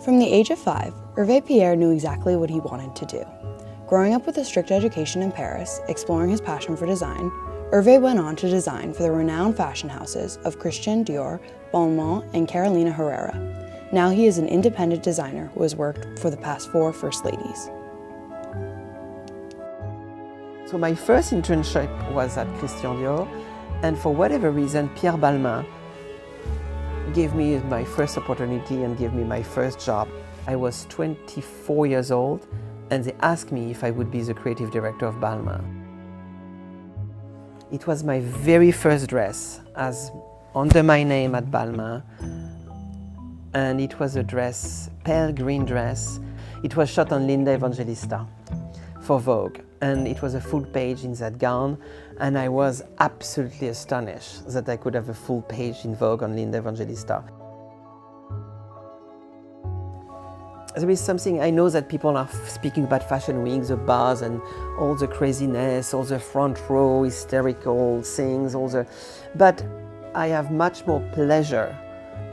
From the age of 5, Hervé Pierre knew exactly what he wanted to do. Growing up with a strict education in Paris, exploring his passion for design, Hervé went on to design for the renowned fashion houses of Christian Dior, Balmain, and Carolina Herrera. Now he is an independent designer who has worked for the past 4 First Ladies. So my first internship was at Christian Dior, and for whatever reason, Pierre Balmain gave me my first opportunity and gave me my first job. I was 24 years old, and they asked me if I would be the creative director of Balmain. It was my very first dress as under my name at Balmain, and it was a dress, pale green dress. It was shot on Linda Evangelista for Vogue, and it was a full page in that gown, and I was absolutely astonished that I could have a full page in Vogue on Linda Evangelista. There is something, I know that people are speaking about Fashion Week, the buzz and all the craziness, all the front row hysterical things, but I have much more pleasure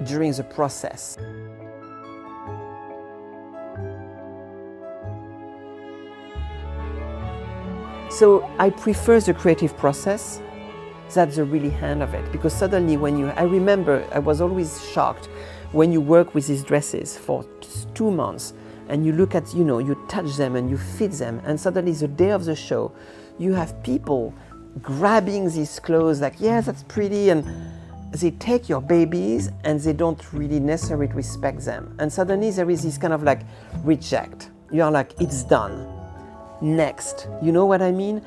during the process. So I prefer the creative process. That's the really hand of it, because suddenly I remember I was always shocked when you work with these dresses for 2 months and you look at, you touch them and you fit them, and suddenly the day of the show, you have people grabbing these clothes like, yes, that's pretty, and they take your babies and they don't really necessarily respect them. And suddenly there is this kind of like reject. You are like, it's done. Next. You know what I mean?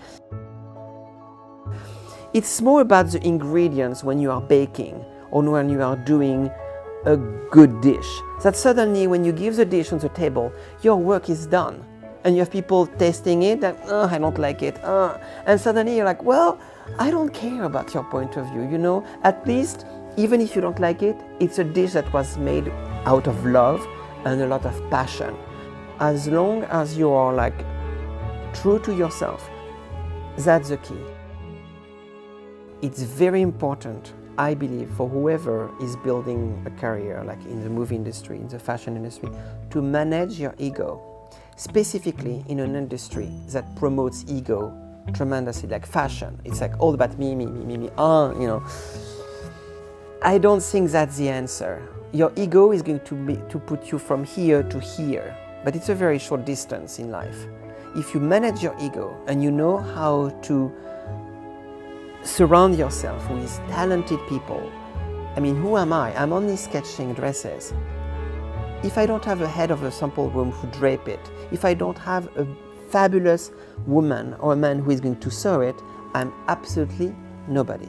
It's more about the ingredients when you are baking or when you are doing a good dish. That suddenly when you give the dish on the table, your work is done. And you have people tasting it, like, oh, I don't like it. And suddenly you're like, well, I don't care about your point of view, At least, even if you don't like it, it's a dish that was made out of love and a lot of passion. As long as you are like true to yourself, that's the key. It's very important, I believe, for whoever is building a career, like in the movie industry, in the fashion industry, to manage your ego, specifically in an industry that promotes ego tremendously, like fashion. It's like all about me, I don't think that's the answer. Your ego is going to put you from here to here, but it's a very short distance in life. If you manage your ego and you know how to surround yourself with talented people, who am I? I'm only sketching dresses. If I don't have a head of a sample room who drape it, if I don't have a fabulous woman or a man who is going to sew it, I'm absolutely nobody.